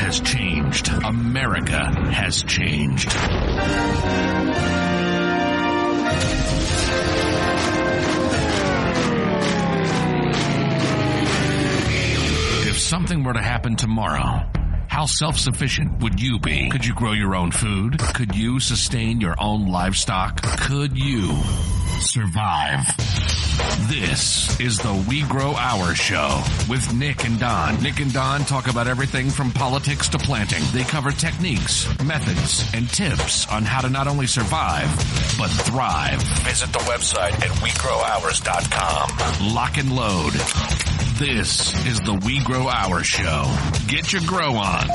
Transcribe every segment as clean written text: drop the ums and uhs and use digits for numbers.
has changed. America has changed. If something were to happen tomorrow, how self-sufficient would you be? Could you grow your own food? Could you sustain your own livestock? Could you survive? This is the We Grow Our Show with Nick and Don. Nick and Don talk about everything from politics to planting. They cover techniques, methods, and tips on how to not only survive, but thrive. Visit the website at WeGrowOurs.com. Lock and load. This is the We Grow Our Show. Get your grow on.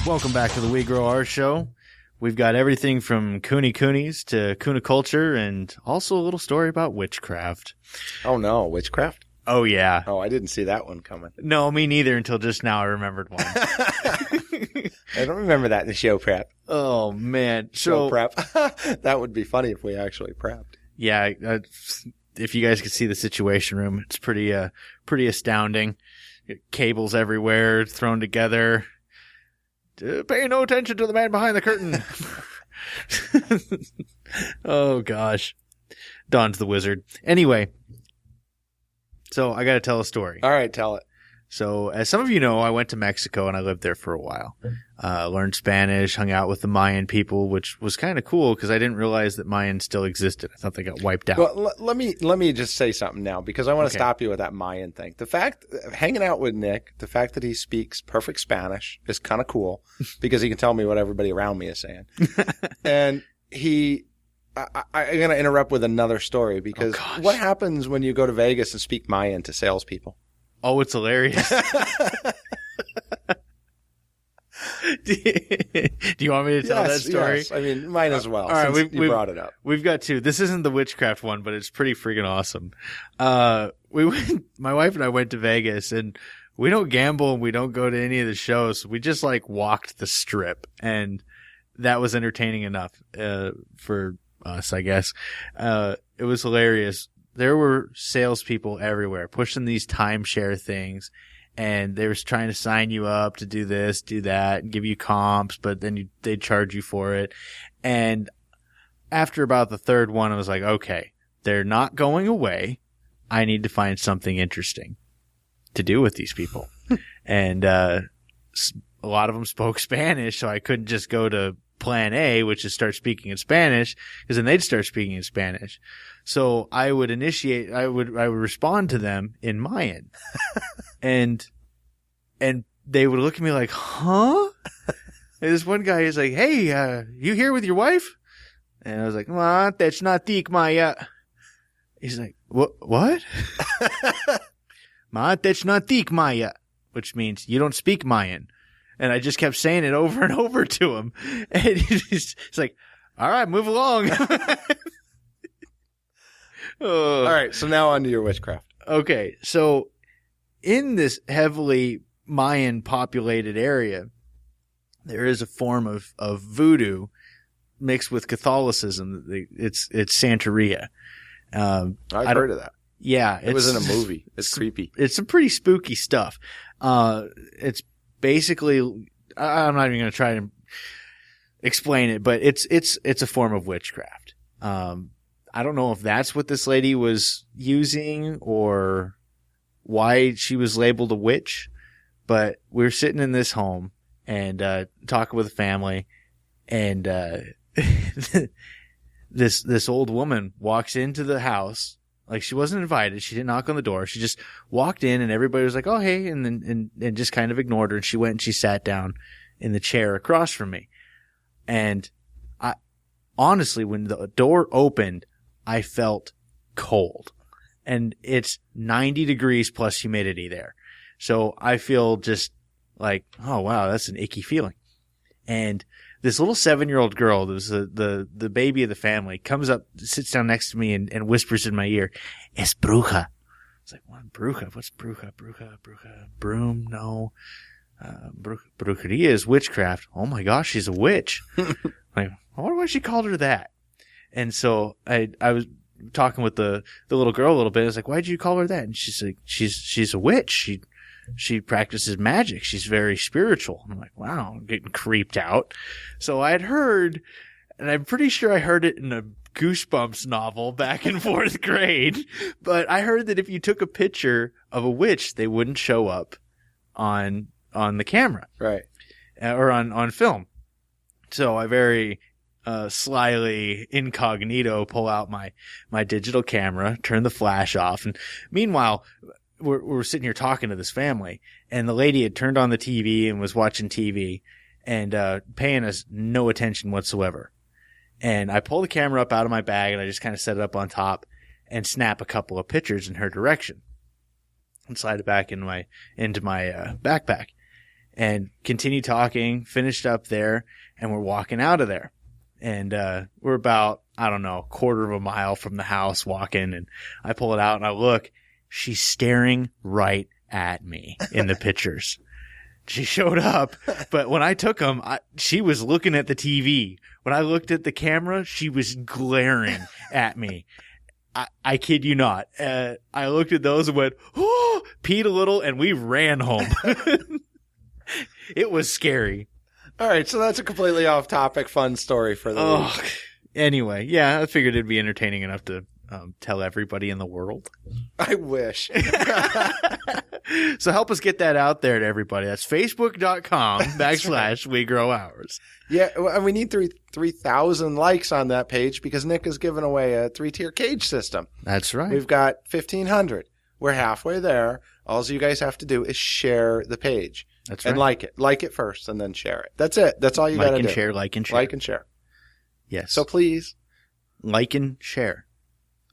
Welcome back to the We Grow Our Show. We've got everything from Kune Kunes to Kune culture and also a little story about witchcraft. Oh, no. Witchcraft? Oh, yeah. Oh, I didn't see that one coming. No, me neither until just now I remembered one. I don't remember that in the show prep. Oh, man. Show prep. That would be funny if we actually prepped. Yeah. If you guys could see the Situation Room, it's pretty astounding. Cables everywhere thrown together. Pay no attention to the man behind the curtain. Oh, gosh. Don's the wizard. Anyway, so I got to tell a story. All right, tell it. So, as some of you know, I went to Mexico and I lived there for a while. Learned Spanish, hung out with the Mayan people, which was kind of cool because I didn't realize that Mayans still existed. I thought they got wiped out. Well, let me just say something now because I want to stop you with that Mayan thing. The fact, hanging out with Nick, the fact that he speaks perfect Spanish is kind of cool because he can tell me what everybody around me is saying. And I'm going to interrupt with another story because what happens when you go to Vegas and speak Mayan to salespeople? Oh, it's hilarious. Do you want me to tell that story? Yes. I mean, mine as well. All right, you brought it up. We've got two. This isn't the witchcraft one, but it's pretty freaking awesome. My wife and I went to Vegas, and we don't gamble and we don't go to any of the shows. We just walked the strip, and that was entertaining enough for us, I guess. It was hilarious. There were salespeople everywhere pushing these timeshare things, and they were trying to sign you up to do this, do that, and give you comps, but then they'd charge you for it. And after about the third one, I was like, okay, they're not going away. I need to find something interesting to do with these people. And a lot of them spoke Spanish, so I couldn't just go to plan A, which is start speaking in Spanish, because then they'd start speaking in Spanish. So I would respond to them in Mayan. and they would look at me like, huh? And this one guy is like, hey, you here with your wife? And I was like, Ma, that's not tic Maya. He's like, what? Ma, that's not tic Maya, which means you don't speak Mayan. And I just kept saying it over and over to him. And he's like, all right, move along. All right, so now on to your witchcraft. Okay, so in this heavily Mayan populated area, there is a form of voodoo mixed with Catholicism. It's Santeria. I've heard of that. Yeah. It was in a movie. It's creepy. It's some pretty spooky stuff. It's basically, I'm not even going to try to explain it, but it's a form of witchcraft. I don't know if that's what this lady was using or why she was labeled a witch, but we were sitting in this home and talking with the family, and this old woman walks into the house. Like, she wasn't invited. She didn't knock on the door. She just walked in, and everybody was like, oh, hey, and just kind of ignored her. And she went and she sat down in the chair across from me. And I honestly, when the door opened, I felt cold. And it's 90 degrees plus humidity there. So I feel just like, oh, wow, that's an icky feeling. And this little 7-year-old girl, that was the baby of the family, comes up, sits down next to me and whispers in my ear, "Es bruja." It's like, what, bruja? What's bruja? Bruja? Broom? No. Brujeria is witchcraft. Oh my gosh, she's a witch. Like, I wonder why she called her that. And so I was talking with the little girl a little bit. I was like, why'd you call her that? And she's like, she's a witch. she practices magic. She's very spiritual. I'm like, wow, I'm getting creeped out. So I had heard, and I'm pretty sure I heard it in a Goosebumps novel back in 4th grade, but I heard that if you took a picture of a witch, they wouldn't show up on the camera. Right. Or on film. So I very slyly incognito pull out my digital camera, turn the flash off, and meanwhile we're sitting here talking to this family, and the lady had turned on the TV and was watching TV and paying us no attention whatsoever. And I pull the camera up out of my bag and I just kind of set it up on top and snap a couple of pictures in her direction and slide it back into my backpack and continue talking, finished up there, and we're walking out of there. And we're about, I don't know, a quarter of a mile from the house walking, and I pull it out and I look. She's staring right at me in the pictures. She showed up, but when I took them, she was looking at the TV. When I looked at the camera, she was glaring at me. I kid you not. I looked at those and went, oh, peed a little, and we ran home. It was scary. All right, so that's a completely off-topic, fun story for the week. Anyway, yeah, I figured it'd be entertaining enough to tell everybody in the world. I wish. So help us get that out there to everybody. That's facebook.com/WeGrowOurs. Yeah, and we need 3,000 likes on that page because Nick is giving away a 3-tier cage system. That's right. We've got 1,500. We're halfway there. All you guys have to do is share the page. That's right. And like it. Like it first and then share it. That's it. That's all you got to do. Like and share. Like and share. Yes. So please. Like and share.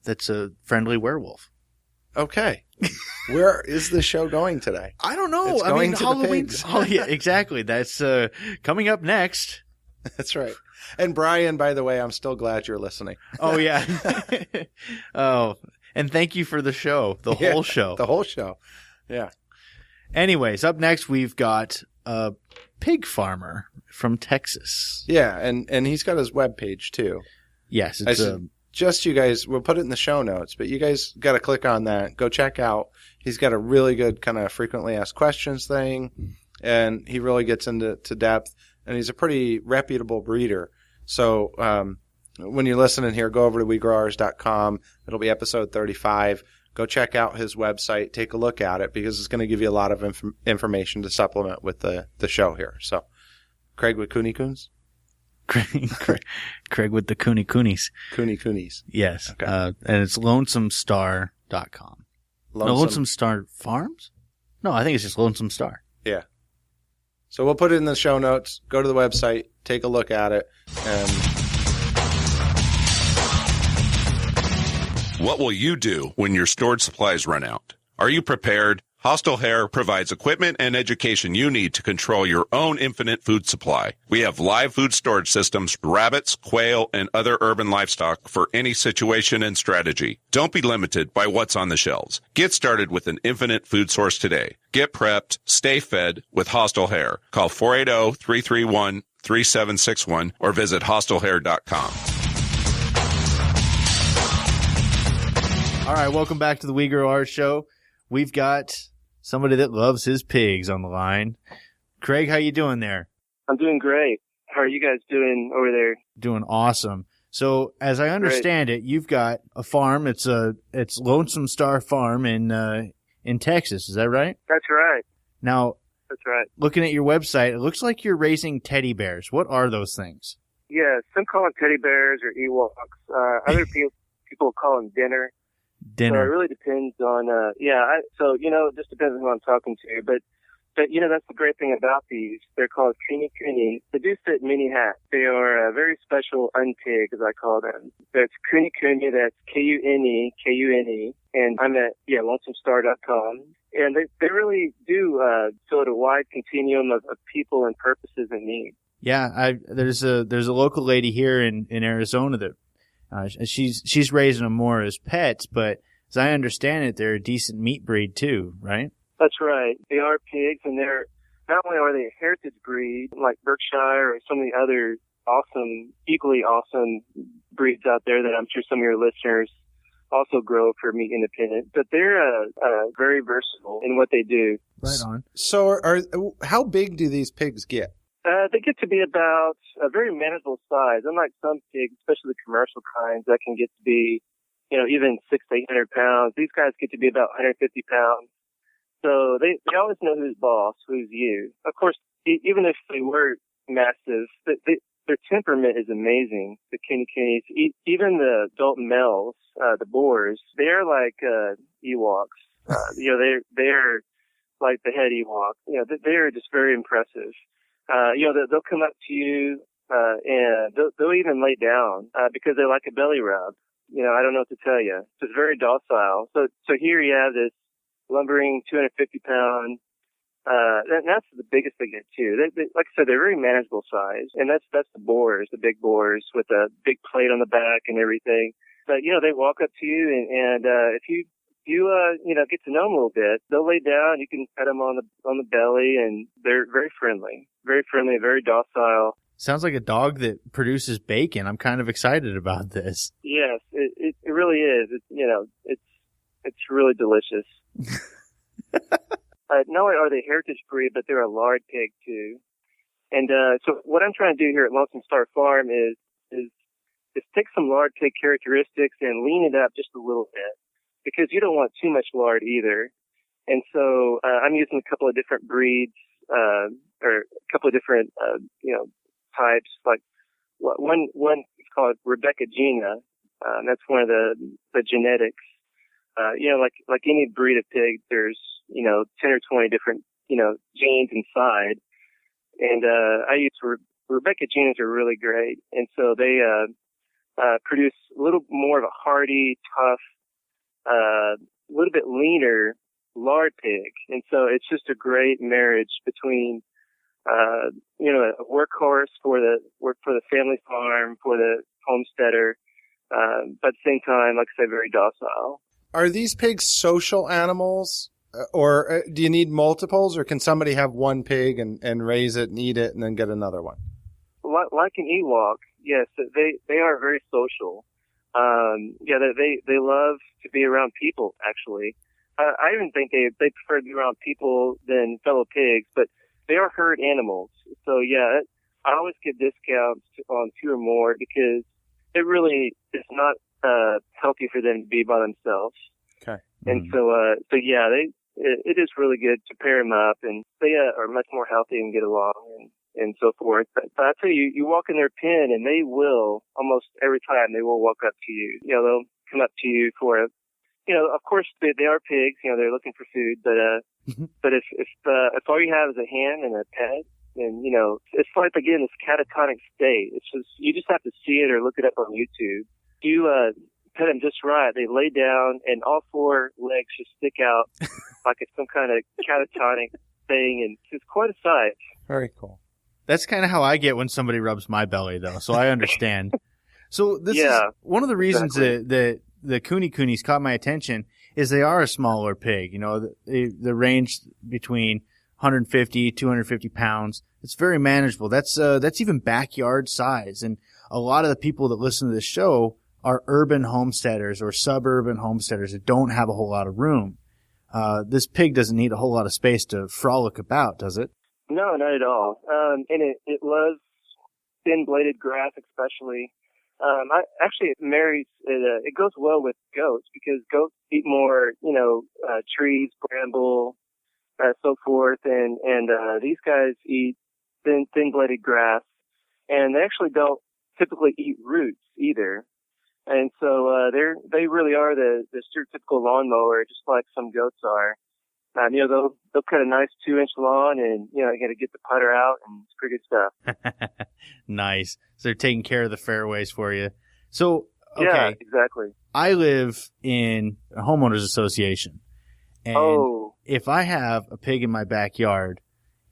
That's a friendly werewolf. Okay. Where is the show going today? I don't know. It's going to Halloween. the pigs. Oh, yeah, exactly. That's coming up next. That's right. And Brian, by the way, I'm still glad you're listening. Oh, yeah. Oh, and thank you for the show. The whole show. The whole show. Yeah. Anyways, up next, we've got a pig farmer from Texas. Yeah, and he's got his webpage, too. Yes. It's just you guys, we'll put it in the show notes, but you guys got to click on that. Go check out. He's got a really good kind of frequently asked questions thing, and he really gets into depth, and he's a pretty reputable breeder. So when you're listening here, go over to WeGrowOurs.com. It'll be episode 35. Go check out his website. Take a look at it because it's going to give you a lot of information to supplement with the show here. So, Craig with Kune Kunes? Craig with the Kune Kunes. Kune Kunes. Yes. Okay. And it's lonesomestar.com. Lonesome Star Farms? No, I think it's just Lonesome Star. Yeah. So we'll put it in the show notes. Go to the website, take a look at it, and what will you do when your stored supplies run out? Are you prepared? Hostile Hair provides equipment and education you need to control your own infinite food supply. We have live food storage systems for rabbits, quail, and other urban livestock for any situation and strategy. Don't be limited by what's on the shelves. Get started with an infinite food source today. Get prepped, stay fed with Hostile Hair. Call 480-331-3761 or visit hostilehair.com. All right, welcome back to the We Grow Ours show. We've got somebody that loves his pigs on the line. Craig, how you doing there? I'm doing great. How are you guys doing over there? Doing awesome. So, as I understand it, you've got a farm. It's Lonesome Star Farm in Texas. Is that right? That's right. Now, that's right. Looking at your website, it looks like you're raising teddy bears. What are those things? Yeah, some call them teddy bears or Ewoks. Other people call them dinner. So it really depends on, so, it just depends on who I'm talking to. But, that's the great thing about these. They're called Kune Kune. They do fit many hats. They are a very special unpig, as I call them. That's Kune Kune, that's Kune, Kune. And I'm at, lonesomestar.com. And they really do, fill a wide continuum of people and purposes and needs. Yeah, there's a local lady here in Arizona that, she's raising them more as pets, but as I understand it, they're a decent meat breed too, right? That's right. They are pigs, and they're not only are they a heritage breed like Berkshire or some of the other equally awesome breeds out there that I'm sure some of your listeners also grow for meat independent, but they're very versatile in what they do. Right on. So how big do these pigs get? They get to be about a very manageable size. Unlike some pigs, especially the commercial kinds, that can get to be, even 600 to 800 pounds. These guys get to be about 150 pounds. So they always know who's boss, who's you. Of course, even if they were massive, their temperament is amazing. The Kune Kunes, even the adult males, the boars, they're like Ewoks. They're like the head Ewok. They're just very impressive. They'll come up to you, and they'll even lay down, because they like a belly rub. I don't know what to tell you. It's very docile. So here you have this lumbering 250 pound, and that's the biggest they get too. They, like I said, they're very manageable size, and that's the boars, the big boars with a big plate on the back and everything. But, they walk up to you, and if you get to know them a little bit, they'll lay down, you can pet them on the belly, and they're very friendly, very docile. Sounds like a dog that produces bacon. I'm kind of excited about this. Yes, it really is. It's really delicious. Not only are they a heritage breed, but they're a lard pig too. And so what I'm trying to do here at Lonesome Star Farm is take some lard pig characteristics and lean it up just a little bit, because you don't want too much lard either. And so I'm using a couple of different breeds, or a couple of different types. Like one is called Rebecca Gina. That's one of the genetics. Like any breed of pig, there's 10 or 20 different genes inside. And I use Rebecca Ginas are really great, and so they produce a little more of a hardy, tough, a little bit leaner lard pig. And so it's just a great marriage between a workhorse for the family farm, for the homesteader, but at the same time, like I say, very docile. Are these pigs social animals, or do you need multiples, or can somebody have one pig and raise it and eat it and then get another one? Like an Ewok, yes, they are very social. They love to be around people, actually. I even think they prefer to be around people than fellow pigs, but they are herd animals. So, yeah, I always give discounts on 2 or more, because it really is not healthy for them to be by themselves. Okay. And so it is really good to pair them up, and they are much more healthy and get along and so forth. But I tell you, you walk in their pen, and they will, almost every time, they will walk up to you. They'll come up to you for of course they are pigs, they're looking for food, but if all you have is a hand and a pet, and it's like they get in this catatonic state. It's just, you just have to see it or look it up on YouTube. You pet them just right, they lay down and all 4 legs just stick out like it's some kind of catatonic thing, and it's quite a sight. Very cool. That's kind of how I get when somebody rubs my belly, though, so I understand. So this is one of the reasons that the Kune Kunes caught my attention is they are a smaller pig. The range between 150, 250 pounds. It's very manageable. That's even backyard size. And a lot of the people that listen to this show are urban homesteaders or suburban homesteaders that don't have a whole lot of room. This pig doesn't need a whole lot of space to frolic about, does it? No, not at all. And it loves thin-bladed grass, especially. It marries. It goes well with goats, because goats eat more, trees, bramble, so forth, and these guys eat thin-bladed grass, and they actually don't typically eat roots either. And so they really are the stereotypical lawnmower, just like some goats are. They'll cut a nice 2-inch lawn, and you got to get the putter out, and it's pretty good stuff. Nice. So they're taking care of the fairways for you. So okay, yeah, exactly. I live in a homeowners association, and if I have a pig in my backyard,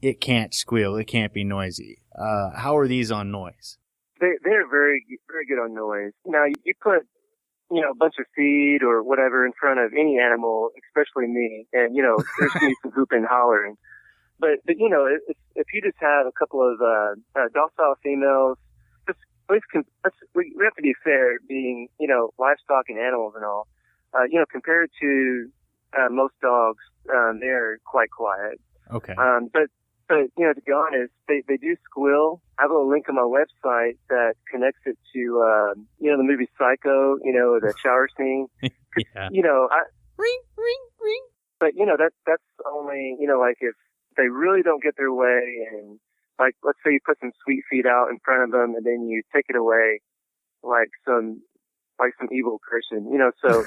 it can't squeal, it can't be noisy. How are these on noise? They're very, very good on noise. Now, you put a bunch of feed or whatever in front of any animal, especially me, and there's going to be some hooping and hollering. But if you just have a couple of docile females, we have to be fair, being livestock and animals and all. Compared to most dogs, they're quite quiet. Okay. But you know, to be honest, they do squeal. I have a little link on my website that connects it to, you know, the movie Psycho, you know, the shower scene. Yeah. You know, Ring, ring, ring. but you know, that's only, you know, like if they really don't get their way, and like, let's say you put some sweet feet out in front of them and then you take it away like some evil person, you know, so,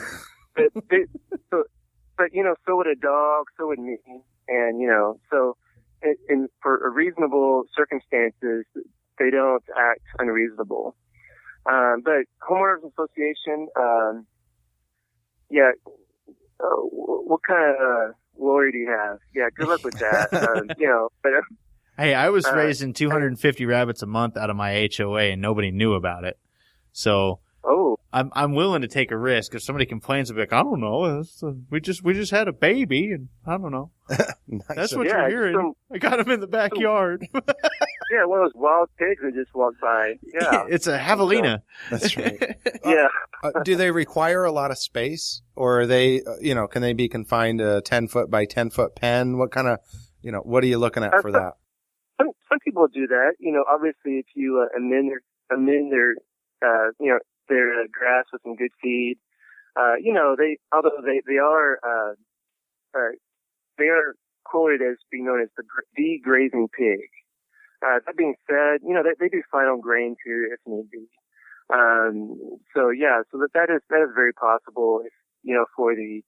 but you know, so would a dog, so would me. And, you know, so for reasonable circumstances, they don't act unreasonable. But homeowners association, yeah, what kind of lawyer do you have? Yeah, good luck with that. You know, but hey, I was raising 250 rabbits a month out of my HOA, and nobody knew about it. So I'm willing to take a risk. If somebody complains, I'll be like, I don't know. We just had a baby, and I don't know. Nice. That's what you're hearing. I got him in the backyard. Yeah, one of those wild pigs that just walked by. Yeah, it's a javelina. That's right. Yeah. Do they require a lot of space, or are they, you know, can they be confined to a 10-foot by 10-foot pen? What kind of, you know, what are you looking at for that? Some people do that. You know, obviously, if you amend their you know, their grass with some good feed, you know, they are quoted as being known as the grazing pig. That being said, you know, they do fine on grain too, if need be. So yeah, so that is very possible, if, you know, for the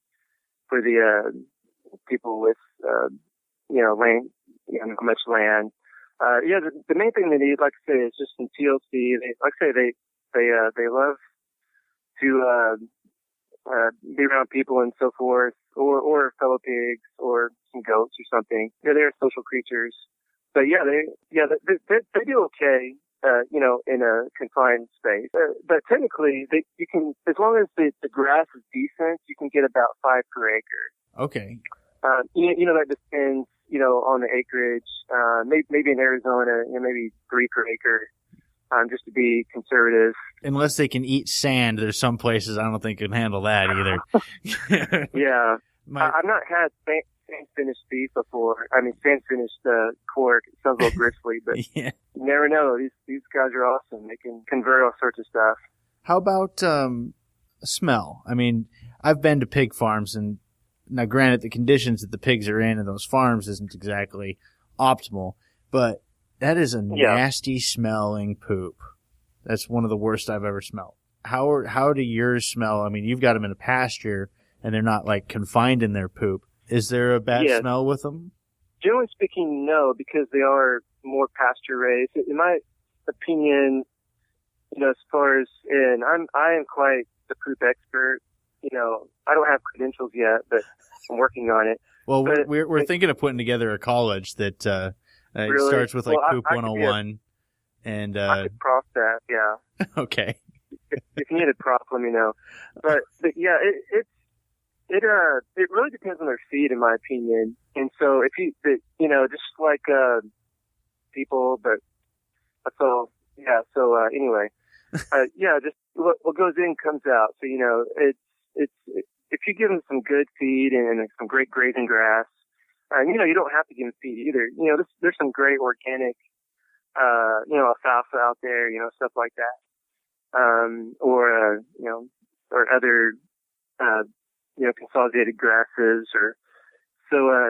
people with, you know, land, you know, not much land. Yeah, the main thing they need, like I say, is just some TLC. They love to, be around people and so forth, or fellow pigs, or some goats or something. Yeah, they're social creatures. But yeah, they do okay, you know, in a confined space. But technically, you can, as long as the grass is decent, you can get about 5 per acre. Okay. You know, that depends, you know, on the acreage. Maybe in Arizona, you know, maybe 3 per acre. Just to be conservative. Unless they can eat sand, there's some places I don't think can handle that either. Yeah. I've not had sand-finished beef before. I mean, sand-finished pork. It sounds a little bristly, but yeah. You never know. These guys are awesome. They can convert all sorts of stuff. How about smell? I mean, I've been to pig farms, and now granted, the conditions that the pigs are in those farms isn't exactly optimal, but that is a nasty smelling poop. That's one of the worst I've ever smelled. How do yours smell? I mean, you've got them in a pasture, and they're not like confined in their poop. Is there a bad smell with them? Generally speaking, no, because they are more pasture raised. In my opinion, you know, as far as, and I am quite the poop expert. You know, I don't have credentials yet, but I'm working on it. Well, we're thinking of putting together a college that really? It starts with like Poop I 101, and I could prof that, yeah. Okay. If you need a prop, let me know. But yeah, it really depends on their feed, in my opinion. And so if you know, just like people, but that's all. Yeah. So anyway, yeah, just what goes in comes out. So you know, it's if you give them some good feed and some great grazing grass. You know, you don't have to give them feed either. You know, there's some great organic, you know, alfalfa out there, you know, stuff like that. Or, you know, or other, you know, consolidated grasses so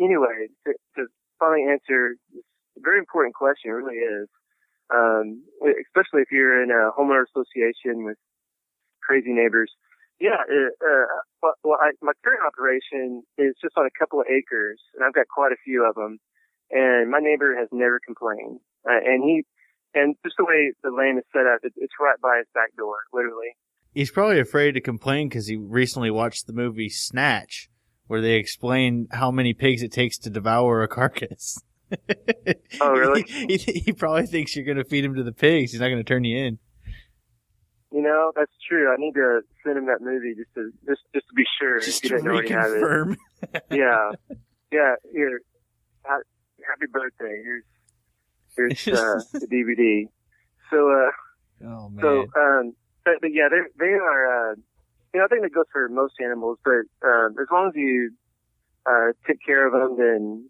anyway, to finally answer this very important question, it really is, especially if you're in a homeowner association with crazy neighbors. Yeah, my current operation is just on a couple of acres, and I've got quite a few of them. And my neighbor has never complained. And just the way the land is set up, it's right by his back door, literally. He's probably afraid to complain because he recently watched the movie Snatch, where they explain how many pigs it takes to devour a carcass. Oh, really? He probably thinks you're going to feed him to the pigs. He's not going to turn you in. You know, that's true. I need to send him that movie just to be sure. Just if to reconfirm. Yeah. Yeah. Here. Happy birthday. Here's the DVD. So, oh man. So, but yeah, they are, I think that goes for most animals, but as long as you take care of them, then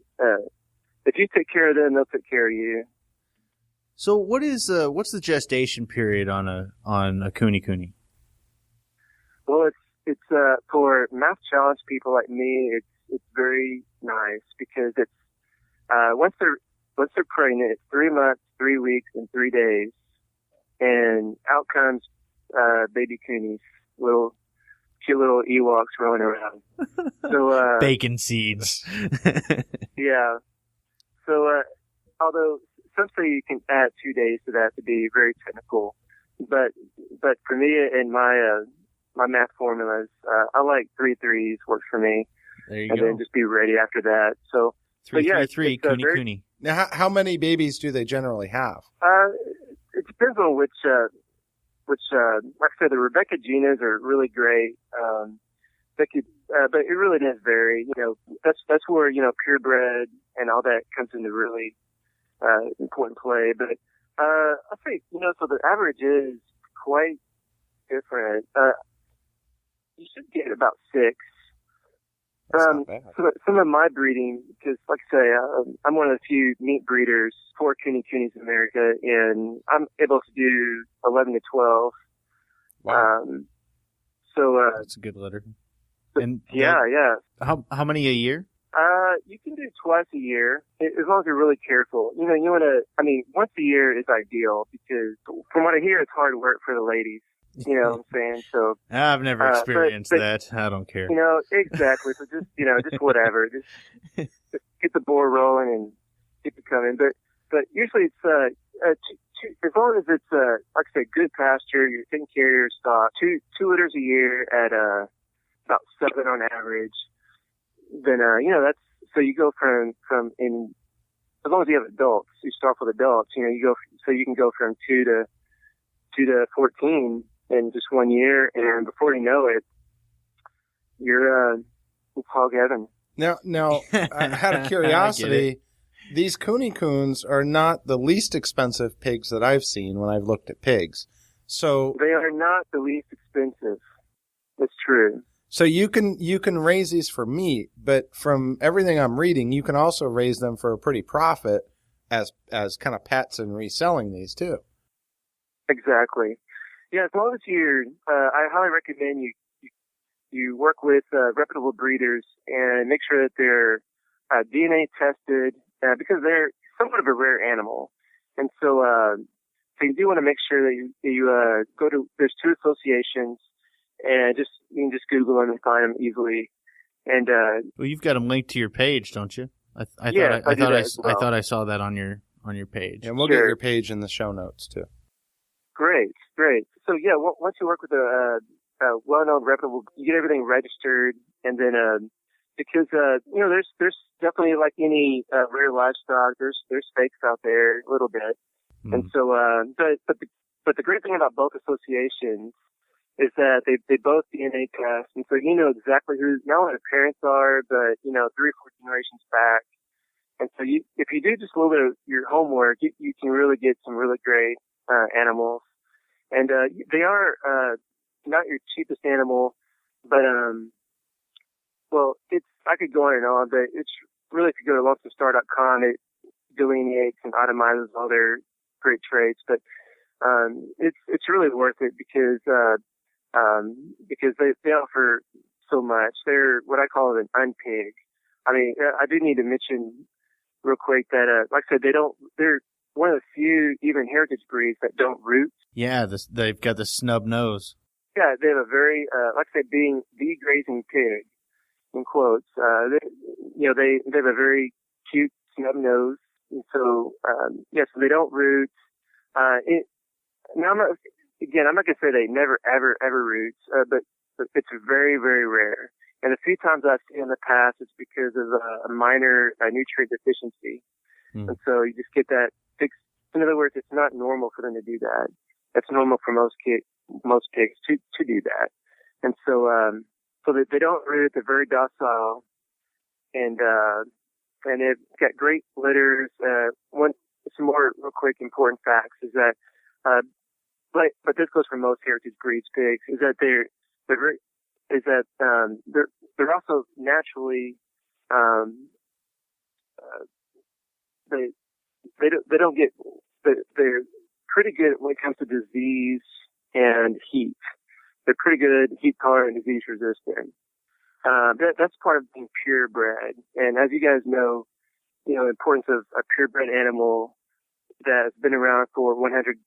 if you take care of them, they'll take care of you. So what's the gestation period on a Kune Kune? Well, it's for math challenge people like me, it's very nice because it's once they're pregnant, it's 3 months, 3 weeks, and 3 days, and out comes baby Kunis, cute little Ewoks rolling around. So bacon seeds. Yeah. So although some say you can add 2 days to that to be very technical, but for me in my math formulas, I like 3 threes works for me. There you and go. then just be ready after that. So 3-3-3 Kune Kune. Now, how many babies do they generally have? It depends on which like I said, the Rebecca Ginas are really great. But it really does vary. That's where purebred and all that comes into really important play. But I think so the average is quite different. You should get about 6. That's not bad. Some of my breeding, because like I say, I'm one of the few meat breeders for Kune Kunes in America, and I'm able to do 11 to 12. Wow. That's a good litter. But, And yeah. How many a year? You can do twice a year, as long as you're really careful. You want to, once a year is ideal, because from what I hear, it's hard work for the ladies. You know what I'm saying? So I've never experienced that. I don't care. Exactly. So just whatever. Just get the ball rolling and keep it coming. But usually it's as long as it's like I said, good pasture, you're taking care of your stock. 2 litters a year at about 7 on average. Then that's so you go from in as long as you have adults, you start with adults. You go so you can go from 2 to 14 in just 1 year, and before you know it, you're in hog heaven. Now, out of curiosity, these Kune Kunes are not the least expensive pigs that I've seen when I've looked at pigs. So they are not the least expensive. It's true. So you can raise these for meat, but from everything I'm reading, you can also raise them for a pretty profit as kind of pets and reselling these too. Exactly. Yeah, as long as I highly recommend you work with reputable breeders and make sure that they're DNA tested because they're somewhat of a rare animal, and so you do want to make sure that you go to. There's 2 associations, and you can just Google them and find them easily. And well, you've got them linked to your page, don't you? I thought I saw that on your page. And we'll get your page in the show notes too. Great. So yeah, once you work with a well-known, reputable, you get everything registered, and then because there's definitely like any rare livestock, there's fakes out there a little bit, and so but the great thing about both associations is that they both DNA test, and so you know exactly who not only the parents are, but 3 or 4 generations back, and so if you do just a little bit of your homework, you can really get some really great animals. And they are not your cheapest animal, but I could go on and on, but it's really, if you go to LoneStarStar.com, it delineates and itemizes all their great traits. But it's really worth it because they offer so much. They're what I call an unpig. I do need to mention real quick that like I said, they're one of the few even heritage breeds that don't root. Yeah, they've got the snub nose. Yeah, they have a very, like I said, being the grazing pig, in quotes, they have a very cute snub nose. And so, so they don't root. Now I'm not going to say they never, ever root, but it's very, very rare. And the few times I've seen in the past, it's because of a minor nutrient deficiency. And so you just get that fixed. In other words, it's not normal for them to do that. It's normal for most pigs to do that. And so they don't root. They're very docile, and they've got great litters. Some more real quick important facts is that, but this goes for most heritage breeds pigs, is that they're very, is that they're also naturally they don't get they're pretty good when it comes to disease and heat. They're pretty good heat tolerant and disease resistant. That's part of being purebred. And as you guys know, the importance of a purebred animal that's been around for 100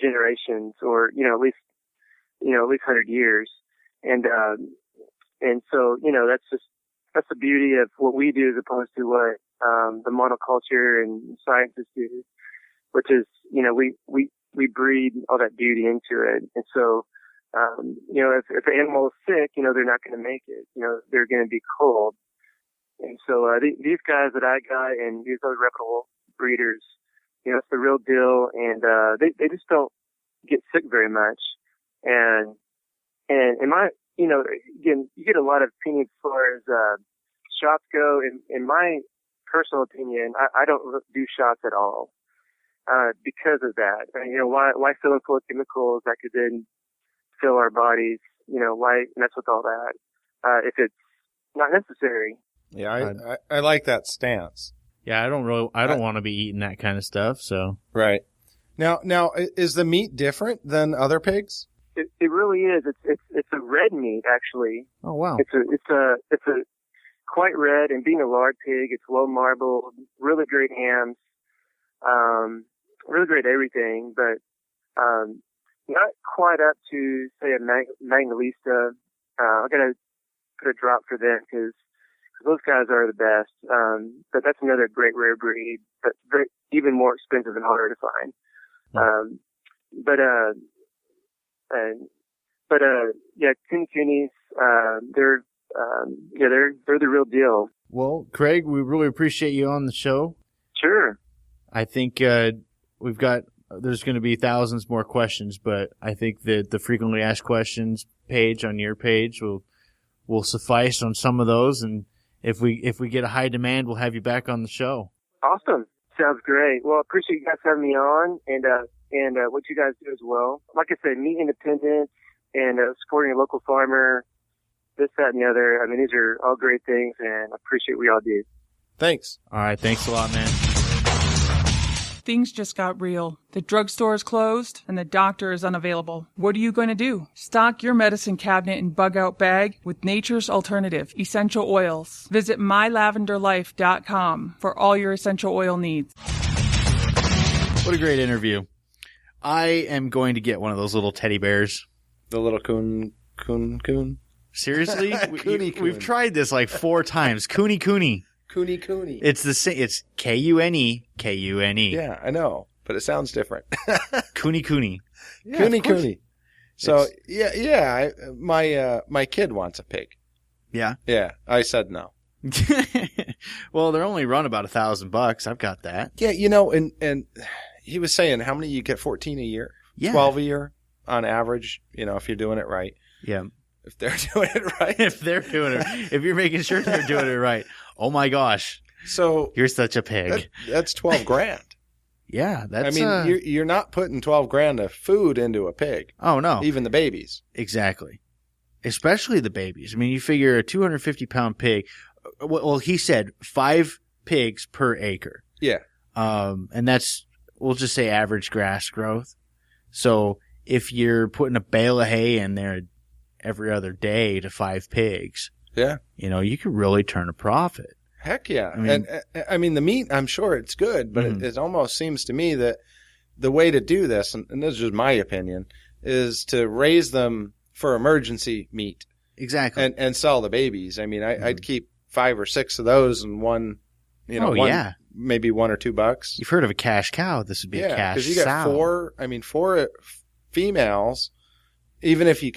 generations, or at least 100 years. And so that's the beauty of what we do as opposed to what the monoculture and scientists do, which is we breed all that beauty into it. And so if the animal is sick, they're not going to make it. They're going to be cold. And so these guys that I got and these other reputable breeders, it's the real deal. And they just don't get sick very much. And in my, again, you get a lot of opinions as far as shots go. In my personal opinion, I don't do shots at all because of that. Why fill them full of chemicals that could then fill our bodies? Why mess with all that if it's not necessary? Yeah, I like that stance. Yeah, I don't want to be eating that kind of stuff. So right now, is the meat different than other pigs? It really is. It's a red meat actually. Oh wow! It's a quite red, and being a lard pig, it's low marbled, really great hams, really great everything, but not quite up to say a Magnolista. I'm gonna put a drop for them because those guys are the best. But that's another great rare breed, but even more expensive and harder to find. Kune Kunes, they're the real deal. Well, Craig, we really appreciate you on the show. Sure. I think there's going to be thousands more questions, but I think that the frequently asked questions page on your page will suffice on some of those, and if we get a high demand, we'll have you back on the show. Awesome. Sounds great. Well, I appreciate you guys having me on, and what you guys do as well. Like I said, meat independence and supporting a local farmer, this, that, and the other. I mean, these are all great things, and I appreciate what y'all do. Thanks. All right. Thanks a lot, man. Things just got real. The drugstore is closed and the doctor is unavailable. What are you going to do? Stock your medicine cabinet and bug-out bag with nature's alternative, essential oils. Visit mylavenderlife.com for all your essential oil needs. What a great interview. I am going to get one of those little teddy bears. The little Kune. Seriously? Kune Kune. We've tried this like 4 times. Kune Kune. Kune Kune. It's the same. It's Kune. Kune. Yeah, I know, but it sounds different. Kune Kune. Yeah, Kune Kune. So my kid wants a pig. Yeah. Yeah, I said no. Well, they're only run about $1,000. I've got that. Yeah, and he was saying how many you get 14 a year, 12 a year on average. If you're doing it right. Yeah. If they're doing it right. If you're making sure they're doing it right. Oh my gosh. So you're such a pig. That's $12,000. Yeah. You're not putting $12,000 of food into a pig. Oh no. Even the babies. Exactly. Especially the babies. I mean, you figure a 250-pound pig. Well, he said 5 pigs per acre. Yeah. And that's, we'll just say average grass growth. So if you're putting a bale of hay in there every other day to 5 pigs, yeah, you could really turn a profit. Heck yeah. I mean, the meat, I'm sure it's good, but it almost seems to me that the way to do this, and this is just my opinion, is to raise them for emergency meat. Exactly. And sell the babies. I mean, I'd keep 5 or 6 of those and one, maybe $1 or $2. You've heard of a cash cow. This would be a cash sow. Because you got 4 females. Even if you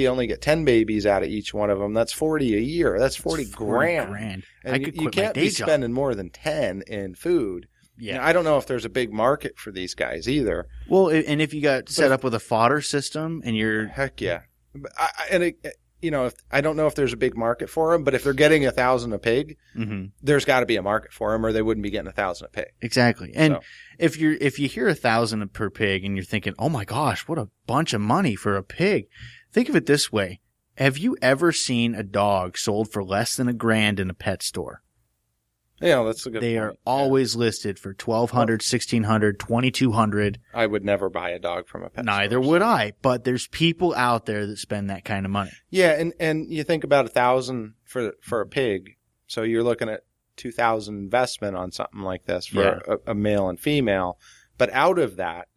only get 10 babies out of each one of them, that's 40 a year. That's $40,000. And you can't be spending more than 10 in food. Yeah. I don't know if there's a big market for these guys either. Well, and if you got set up with a fodder system and you're... Heck yeah. I don't know if there's a big market for them, but if they're getting $1,000 a pig, there's got to be a market for them, or they wouldn't be getting $1,000 a pig. Exactly. And if you hear $1,000 per pig, and you're thinking, "Oh my gosh, what a bunch of money for a pig," think of it this way: Have you ever seen a dog sold for less than $1,000 in a pet store? Yeah, that's a good point. They are always listed for $1,200, $1,600, $2,200. I would never buy a dog from a pet store. Neither would I, but there's people out there that spend that kind of money. Yeah, and you think about $1,000 for a pig, so you're looking at $2,000 investment on something like this for a male and female. But out of that,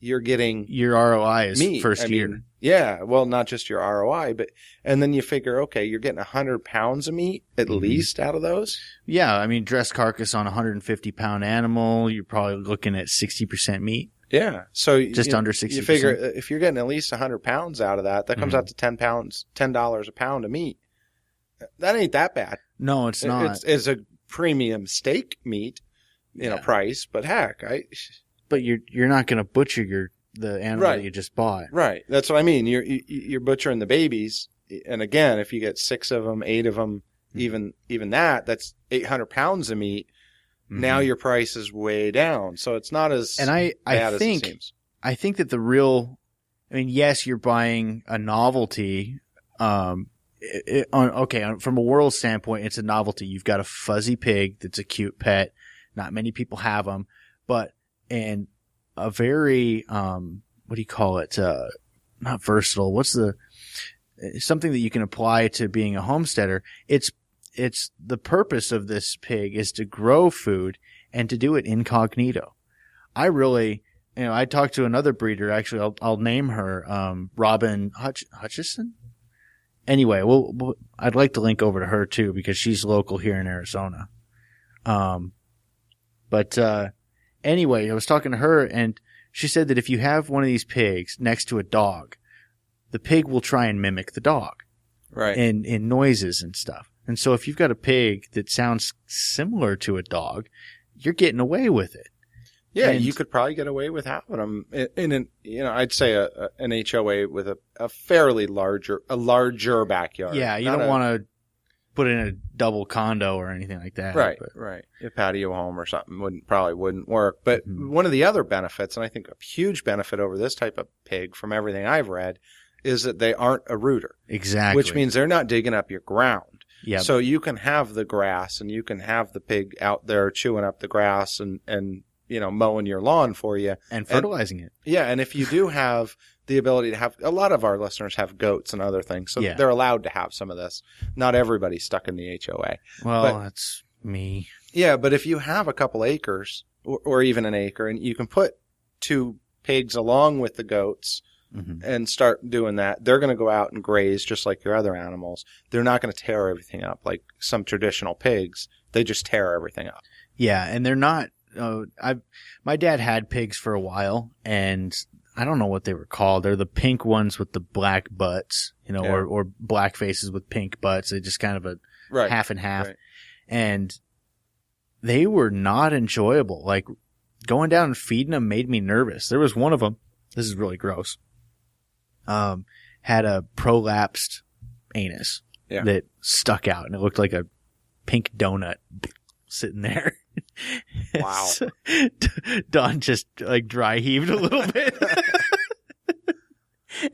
you're getting your ROI is meat. first year. Mean, yeah, well, not just your ROI, and then you figure, okay, you're getting 100 pounds of meat at least out of those. Yeah, I mean, dressed carcass on a 150-pound animal, you're probably looking at 60% meat. Yeah, so just under 60%. You figure if you're getting at least 100 pounds out of that, that comes out to $10 a pound of meat. That ain't that bad. No, it's not. It's a premium steak meat, price, but heck, But you're not going to butcher the animal that you just bought. Right. That's what I mean. You're butchering the babies. And again, if you get 6 of them, 8 of them, even that's 800 pounds of meat. Now your price is way down. So it's not as bad as it seems. I think that yes, you're buying a novelty. From a world standpoint, it's a novelty. You've got a fuzzy pig that's a cute pet. Not many people have them, and a very, what do you call it? Not versatile. Something that you can apply to being a homesteader. It's the purpose of this pig is to grow food and to do it incognito. I really, I talked to another breeder, actually, I'll name her, Robin Hutchison. Anyway, I'd like to link over to her too, because she's local here in Arizona. Anyway, I was talking to her, and she said that if you have one of these pigs next to a dog, the pig will try and mimic the dog. Right. In noises and stuff. And so if you've got a pig that sounds similar to a dog, you're getting away with it. Yeah, you could probably get away with having them I'd say an HOA with a fairly larger backyard. Yeah, you don't want to put in a double condo or anything like that. Right, right. A patio home or something probably wouldn't work. But one of the other benefits, and I think a huge benefit over this type of pig from everything I've read, is that they aren't a rooter. Exactly. Which means they're not digging up your ground. Yep. So you can have the grass and you can have the pig out there chewing up the grass and mowing your lawn for you. And fertilizing it. Yeah, and if you do have the ability to have – a lot of our listeners have goats and other things, so they're allowed to have some of this. Not everybody's stuck in the HOA. Well, that's me. Yeah, but if you have a couple acres or even an acre, and you can put 2 pigs along with the goats and start doing that, they're going to go out and graze just like your other animals. They're not going to tear everything up like some traditional pigs. They just tear everything up. Yeah, and they're not my dad had pigs for a while, and I don't know what they were called. They're the pink ones with the black butts, or black faces with pink butts. They just kind of a half and half. Right. And they were not enjoyable. Like, going down and feeding them made me nervous. There was one of them, this is really gross, had a prolapsed anus that stuck out, and it looked like a pink donut sitting there. Wow. Don just dry heaved a little bit.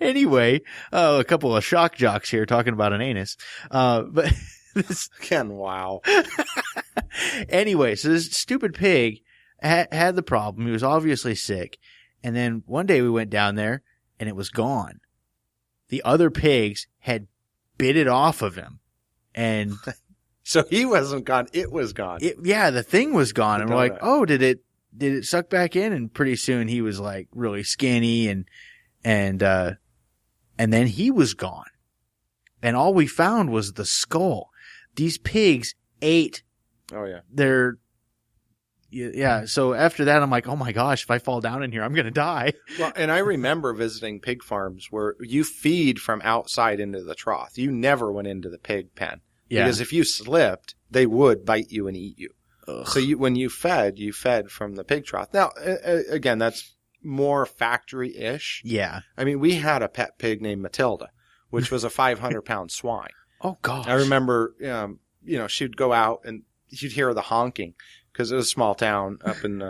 Anyway, a couple of shock jocks here talking about an anus. But this again, wow. Anyway, so this stupid pig had the problem. He was obviously sick. And then one day we went down there and it was gone. The other pigs had bit it off of him. And so he wasn't gone. It was gone. The thing was gone. And we're like, oh, did it suck back in? And pretty soon he was like really skinny and then he was gone. And all we found was the skull. These pigs ate. Oh yeah. So after that, I'm like, oh my gosh, if I fall down in here, I'm going to die. Well, and I remember visiting pig farms where you feed from outside into the trough. You never went into the pig pen. Yeah. Because if you slipped, they would bite you and eat you. Ugh. So when you fed from the pig trough. Now, again, that's more factory-ish. Yeah. I mean, we had a pet pig named Matilda, which was a 500-pound swine. Oh, gosh. I remember, she'd go out and you'd hear the honking because it was a small town up in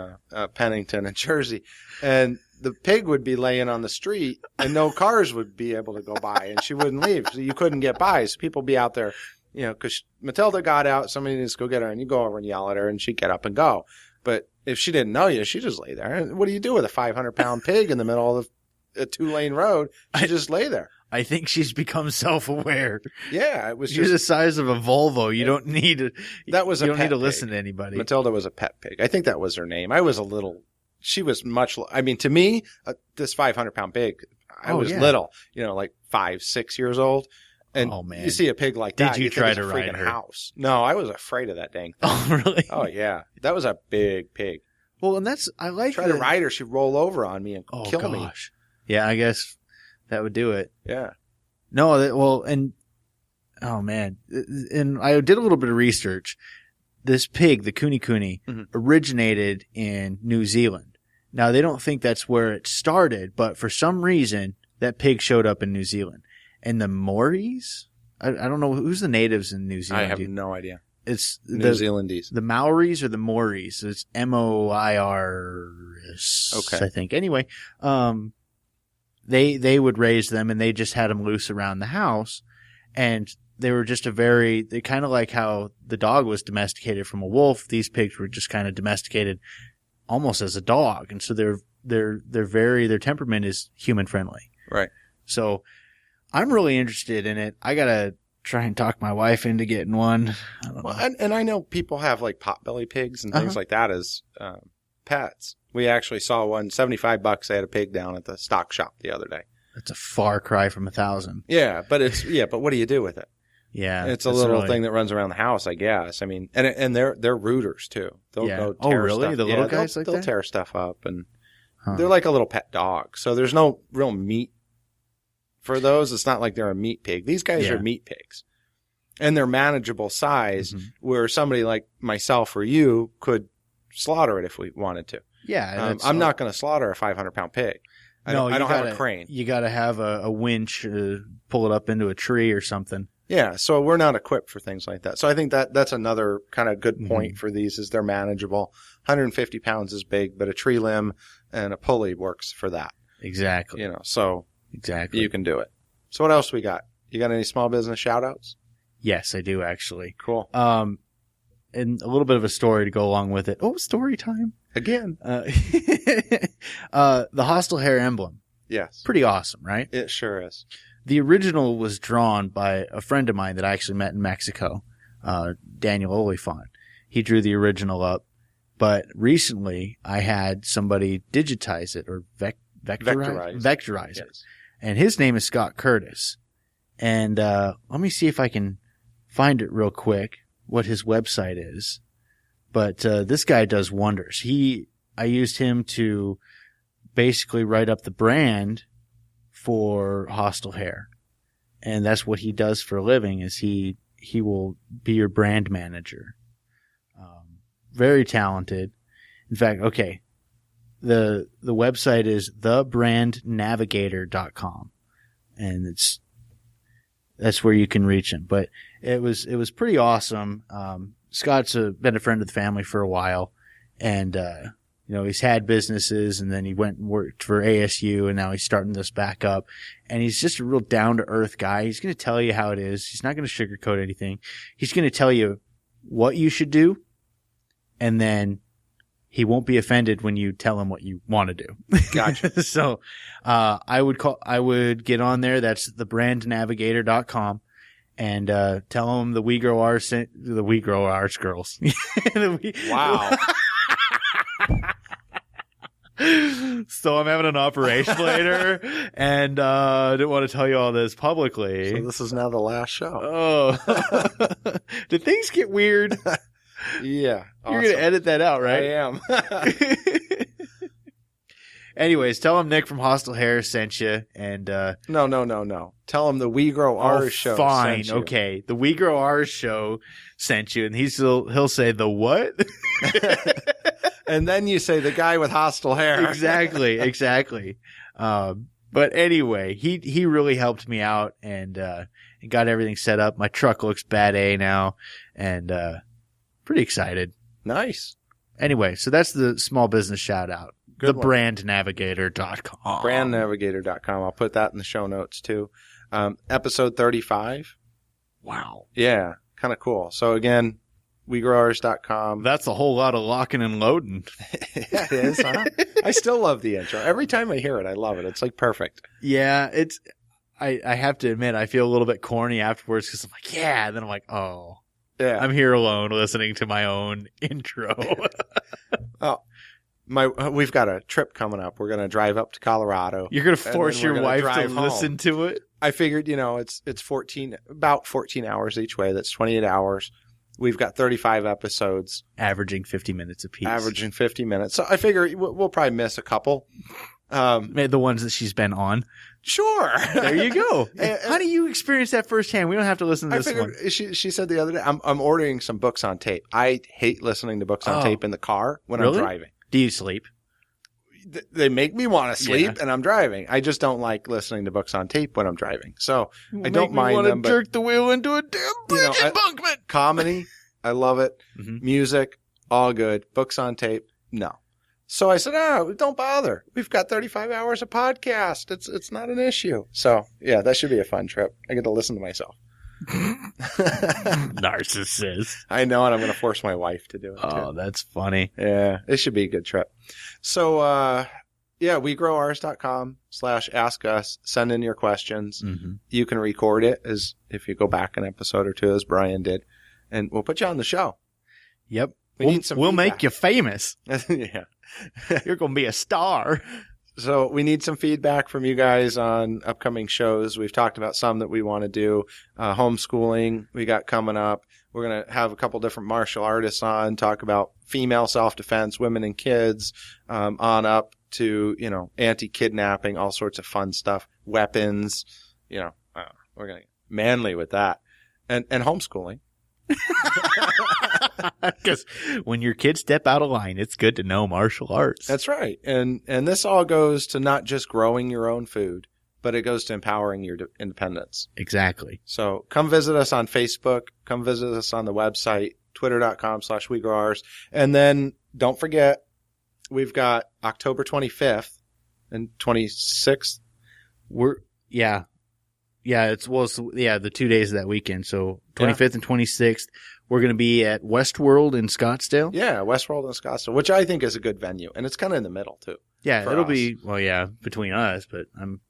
Pennington in Jersey. And the pig would be laying on the street and no cars would be able to go by and she wouldn't leave. So you couldn't get by. So people be out there, you know, because Matilda got out, somebody needs to go get her, and you go over and yell at her and she'd get up and go. But if she didn't know you, she'd just lay there. And what do you do with a 500-pound pig in the middle of a 2-lane road? She just lay there. I think she's become self-aware. Yeah, it was You're just the size of a Volvo. You don't need to. That was you a don't pet need to pig. listen to anybody. Matilda was a pet pig. I think that was her name. I was a little. She was much. I mean, to me, this 500-pound pig. I was little. You know, like 5, 6 years old. And man. You see a pig like that. Did you think try it's to a ride freaking her? house? No, I was afraid of that dang thing. Oh, really? Oh yeah, that was a big pig. Well, and I like Try to ride her, she'd roll over on me and kill me. Yeah, I guess that would do it. Yeah. No, oh man. And I did a little bit of research. This pig, the Kune Kune, originated in New Zealand. Now, they don't think that's where it started, but for some reason, that pig showed up in New Zealand. And the Maoris? I don't know. Who's the natives in New Zealand? I have no idea. It's New Zealandese. The Maoris or the Maoris. It's Moirs, Okay. I think. Anyway, they would raise them and they just had them loose around the house. And they were just they kind of like how the dog was domesticated from a wolf. These pigs were just kind of domesticated almost as a dog. And so their temperament is human friendly. Right. So I'm really interested in it. I got to try and talk my wife into getting one. I don't know. And I know people have like potbelly pigs and things like that as pets. We actually saw one, $75. They had a pig down at the stock shop the other day. That's a far cry from 1,000. Yeah, but but what do you do with it? Yeah. It's a little thing that runs around the house, I guess. I mean, and they're rooters too. They'll go tear really? stuff. The little guys like that? They'll tear stuff up and they're like a little pet dog. So there's no real meat for those. It's not like they're a meat pig. These guys are meat pigs. And they're manageable size where somebody like myself or you could slaughter it if we wanted to. Yeah. I'm not going to slaughter a 500-pound pig. I don't have a crane. You got to have a winch, pull it up into a tree or something. Yeah, so we're not equipped for things like that. So I think that's another kind of good point for these is they're manageable. 150 pounds is big, but a tree limb and a pulley works for that. Exactly. You know, so exactly you can do it. So what else we got? You got any small business shout-outs? Yes, I do actually. Cool. And a little bit of a story to go along with it. Oh, story time. Again. The hostile hair emblem. Yes. Pretty awesome, right? It sure is. The original was drawn by a friend of mine that I actually met in Mexico, Daniel Oliphant. He drew the original up, but recently I had somebody digitize it or vectorize it. And his name is Scott Curtis. And let me see if I can find it real quick, what his website is. But this guy does wonders. I used him to basically write up the brand for Hostile Hair. And that's what he does for a living is he will be your brand manager. Very talented. In fact, okay. The website is thebrandnavigator.com. And that's where you can reach him. But it was pretty awesome. Scott's been a friend of the family for a while, and he's had businesses, and then he went and worked for ASU, and now he's starting this back up. And he's just a real down to earth guy. He's going to tell you how it is. He's not going to sugarcoat anything. He's going to tell you what you should do, and then he won't be offended when you tell him what you want to do. Gotcha. So, I would get on there. That's thebrandnavigator.com. And tell them the We Grow Ours girls. Wow. So I'm having an operation later, and I didn't want to tell you all this publicly. So this is now the last show. Oh. Did things get weird? Yeah. Awesome. You're going to edit that out, right? I am. Anyways, tell them Nick from Hostile Hair sent you, and No. Tell him the We Grow Ours show fine, sent you. Okay. The We Grow Ours show sent you, and he'll say the what? And then you say the guy with hostile hair. Exactly. But anyway, he really helped me out and got everything set up. My truck looks bad A now, and pretty excited. Nice. Anyway, so that's the small business shout out. Thebrandnavigator.com. Brandnavigator.com. I'll put that in the show notes too. Episode 35. Wow. Yeah, kind of cool. So again, WeGrowOurs.com. That's a whole lot of locking and loading. Yeah, it is, huh? I still love the intro. Every time I hear it, I love it. It's like perfect. Yeah, I have to admit, I feel a little bit corny afterwards because I'm like, yeah. And then I'm like, oh, Yeah. I'm here alone listening to my own intro. Oh, we've got a trip coming up. We're going to drive up to Colorado. You're going to force your wife to drive home. listen to it? I figured, it's about 14 hours each way. That's 28 hours. We've got 35 episodes. Averaging 50 minutes apiece. Averaging 50 minutes. So I figure we'll probably miss a couple. The ones that she's been on. Sure. There you go. How do you experience that firsthand? We don't have to listen to this one. She said the other day, I'm ordering some books on tape. I hate listening to books on tape in the car when I'm driving. Do you sleep? They make me want to sleep, and I'm driving. I just don't like listening to books on tape when I'm driving. So I don't mind them. But jerk the wheel into a damn bridge embankment. Comedy, I love it. Mm-hmm. Music, all good. Books on tape, no. So I said, don't bother. We've got 35 hours of podcast. It's not an issue. So yeah, that should be a fun trip. I get to listen to myself. Narcissist. I know, and I'm going to force my wife to do it too. That's funny. Yeah, it should be a good trip. So, WeGrowOurs.com/ask us. Send in your questions. Mm-hmm. You can record it as if you go back an episode or two, as Brian did, and we'll put you on the show. Yep. We'll make you famous. Yeah. You're going to be a star. So we need some feedback from you guys on upcoming shows. We've talked about some that we want to do. Homeschooling we got coming up. We're going to have a couple different martial artists on, talk about female self-defense, women and kids, on up to, anti-kidnapping, all sorts of fun stuff, weapons, we're going to get manly with that, and homeschooling. Because when your kids step out of line, it's good to know martial arts. That's right. And this all goes to not just growing your own food, but it goes to empowering your independence. Exactly. So come visit us on Facebook. Come visit us on the website, twitter.com/WeGrowOurs. And then don't forget, we've got October 25th and 26th. The 2 days of that weekend. So 25th and 26th, we're going to be at Westworld in Scottsdale. Yeah, Westworld in Scottsdale, which I think is a good venue. And it's kind of in the middle, too. Yeah, it'll be, between us, but I'm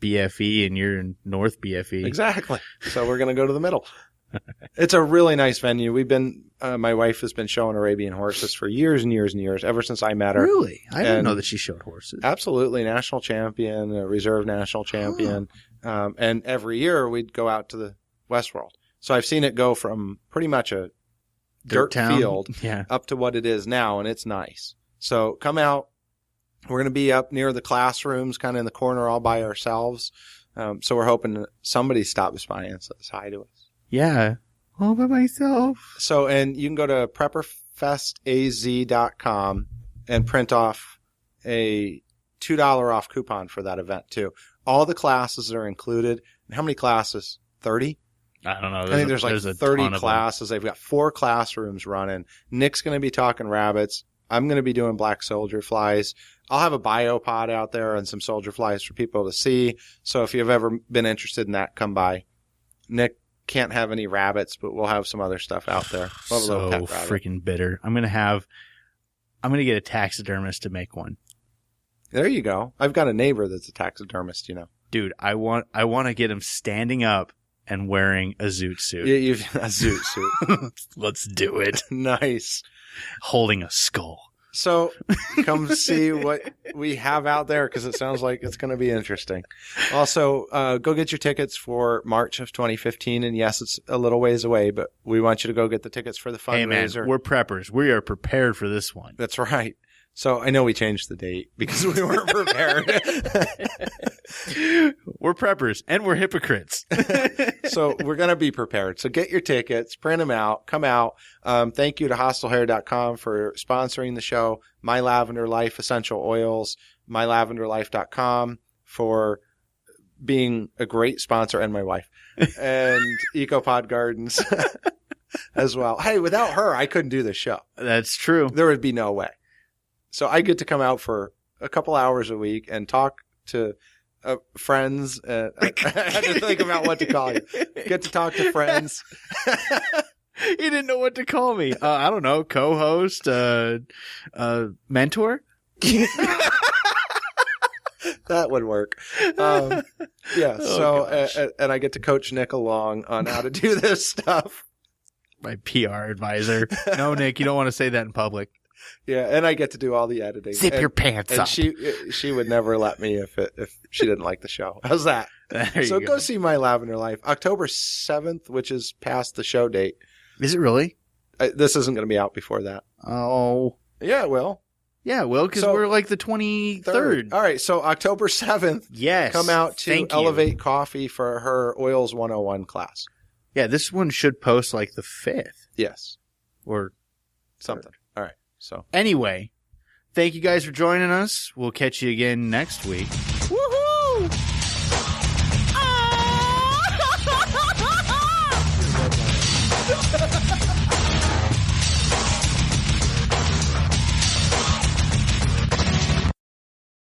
BFE and you're in North BFE. Exactly. So we're going to go to the middle. It's a really nice venue. My wife has been showing Arabian horses for years and years and years, ever since I met her. Really? I didn't know that she showed horses. Absolutely. National champion, a reserve national champion. And every year we'd go out to the Westworld. So I've seen it go from pretty much a dirt field up to what it is now, and it's nice. So come out. We're going to be up near the classrooms, kind of in the corner all by ourselves. So we're hoping that somebody stops by and says hi to us. Yeah. All by myself. So, and you can go to prepperfestaz.com and print off a $2 off coupon for that event too. All the classes are included. And how many classes? 30? I don't know. I think there's like 30 classes. They've got 4 classrooms running. Nick's going to be talking rabbits. I'm going to be doing black soldier flies. I'll have a biopod out there and some soldier flies for people to see. So if you've ever been interested in that, come by. Nick can't have any rabbits, but we'll have some other stuff out there. We'll have a little pet rabbit. Freaking bitter. I'm going to get a taxidermist to make one. There you go. I've got a neighbor that's a taxidermist, Dude, I want to get him standing up and wearing a zoot suit. Yeah, a zoot suit. Let's do it. Nice. Holding a skull. So come see what we have out there, because it sounds like it's going to be interesting. Also, go get your tickets for March of 2015. And yes, it's a little ways away, but we want you to go get the tickets for the fundraiser. Hey man, we're preppers. We are prepared for this one. That's right. So I know we changed the date because we weren't prepared. We're preppers and we're hypocrites. So we're going to be prepared. So get your tickets, print them out, come out. Thank you to hostlehair.com for sponsoring the show. My Lavender Life Essential Oils, mylavenderlife.com for being a great sponsor, and my wife, and EcoPod Gardens as well. Hey, without her, I couldn't do this show. That's true. There would be no way. So I get to come out for a couple hours a week and talk to friends. I had to think about what to call you. Get to talk to friends. You didn't know what to call me. I don't know. Co-host, mentor. That would work. And I get to coach Nick along on how to do this stuff. My PR advisor. No, Nick, you don't want to say that in public. Yeah, and I get to do all the editing. Zip your pants up. She would never let me if she didn't like the show. How's that? So go see My Lavender Life. October 7th, which is past the show date. Is it really? This isn't going to be out before that. Oh. Yeah, it will. Yeah, it will, because we're like the 23rd. All right, so October 7th. Yes. Come out to Elevate Coffee for her Oils 101 class. Yeah, this one should post like the 5th. Yes. Or something. All right. So anyway, thank you guys for joining us. We'll catch you again next week. Woohoo! Ah!